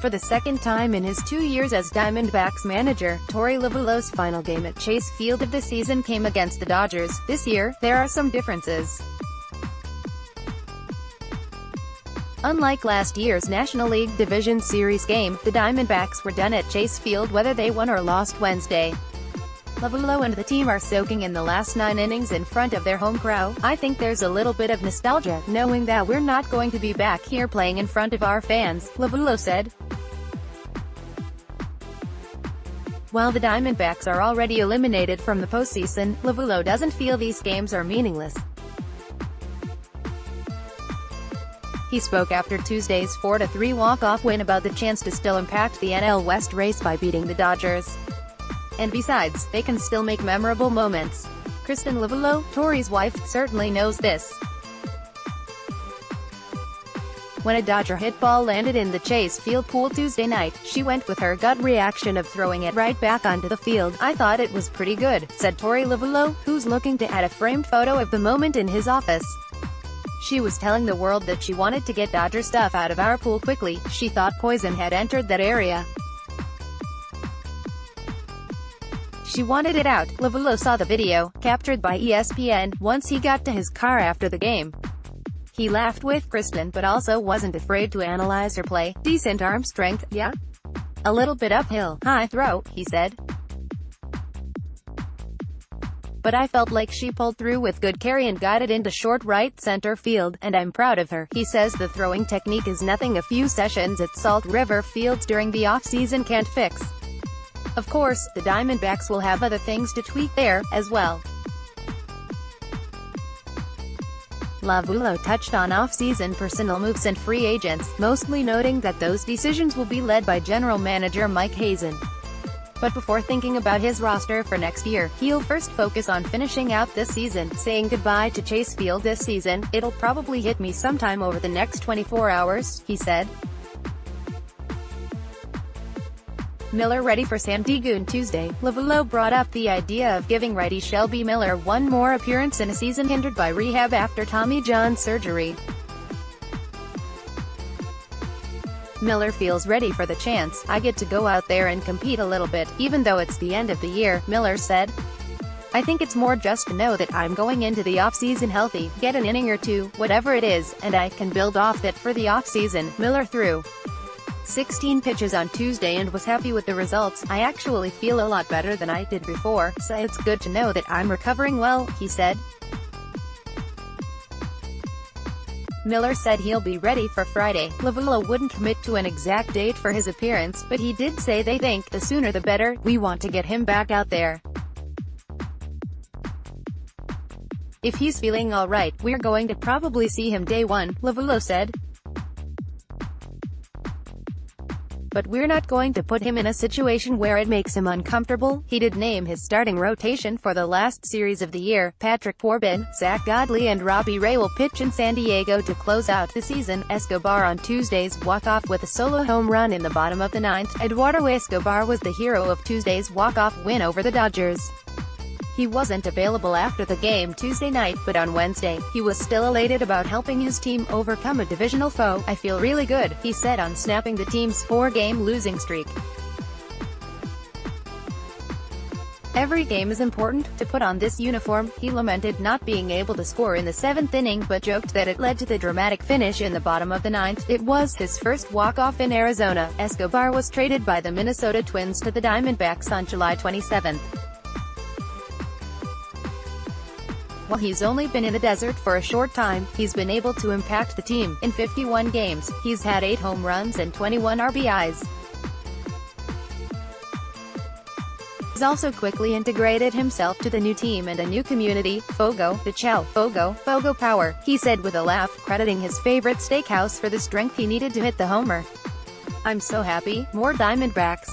For the second time in his 2 years as Diamondbacks manager, Torey Lovullo's final game at Chase Field of the season came against the Dodgers. This year, there are some differences. Unlike last year's National League Division Series game, the Diamondbacks were done at Chase Field whether they won or lost Wednesday. Lovullo and the team are soaking in the last 9 innings in front of their home crowd. I think there's a little bit of nostalgia, knowing that we're not going to be back here playing in front of our fans, Lovullo said. While the Diamondbacks are already eliminated from the postseason, Lovullo doesn't feel these games are meaningless. He spoke after Tuesday's 4-3 walk-off win about the chance to still impact the NL West race by beating the Dodgers. And besides, they can still make memorable moments. Kristen Lovullo, Torey's wife, certainly knows this. When a Dodger hit ball landed in the Chase Field pool Tuesday night, she went with her gut reaction of throwing it right back onto the field. I thought it was pretty good, said Torey Lovullo, who's looking to add a framed photo of the moment in his office. She was telling the world that she wanted to get Dodger stuff out of our pool quickly. She thought poison had entered that area. She wanted it out. Lovullo saw the video, captured by ESPN, once he got to his car after the game. He laughed with Kristen but also wasn't afraid to analyze her play. Decent arm strength, yeah? A little bit uphill. High throw, he said. But I felt like she pulled through with good carry and got it into short right center field, and I'm proud of her. He says the throwing technique is nothing a few sessions at Salt River Fields during the off-season can't fix. Of course, the Diamondbacks will have other things to tweak there, as well. Lovullo touched on off-season personnel moves and free agents, mostly noting that those decisions will be led by General Manager Mike Hazen. But before thinking about his roster for next year, he'll first focus on finishing out this season, saying goodbye to Chase Field this season. It'll probably hit me sometime over the next 24 hours, he said. Miller ready for San Diego Tuesday. Lovullo brought up the idea of giving righty Shelby Miller one more appearance in a season hindered by rehab after Tommy John surgery. Miller feels ready for the chance. I get to go out there and compete a little bit, even though it's the end of the year, Miller said. I think it's more just to know that I'm going into the off-season healthy, get an inning or two, whatever it is, and I can build off that for the off-season. Miller threw 16 pitches on Tuesday and was happy with the results. I actually feel a lot better than I did before, so it's good to know that I'm recovering well, he said. Miller said he'll be ready for Friday. Lovullo wouldn't commit to an exact date for his appearance, but he did say they think the sooner the better. We want to get him back out there. If he's feeling alright, we're going to probably see him day one, Lovullo said. But we're not going to put him in a situation where it makes him uncomfortable. He did name his starting rotation for the last series of the year. Patrick Corbin, Zach Godley and Robbie Ray will pitch in San Diego to close out the season. Escobar on Tuesday's walk-off with a solo home run in the bottom of the 9th. Eduardo Escobar was the hero of Tuesday's walk-off win over the Dodgers. He wasn't available after the game Tuesday night, but on Wednesday, he was still elated about helping his team overcome a divisional foe. I feel really good, he said on snapping the team's 4-game losing streak. Every game is important. To put on this uniform, he lamented not being able to score in the 7th inning but joked that it led to the dramatic finish in the bottom of the 9th. It was his first walk-off in Arizona. Escobar was traded by the Minnesota Twins to the Diamondbacks on July 27. While he's only been in the desert for a short time, he's been able to impact the team. In 51 games, he's had 8 home runs and 21 RBIs. He's also quickly integrated himself to the new team and a new community. Fogo, the chow, Fogo power, he said with a laugh, crediting his favorite steakhouse for the strength he needed to hit the homer. I'm so happy. More Diamondbacks.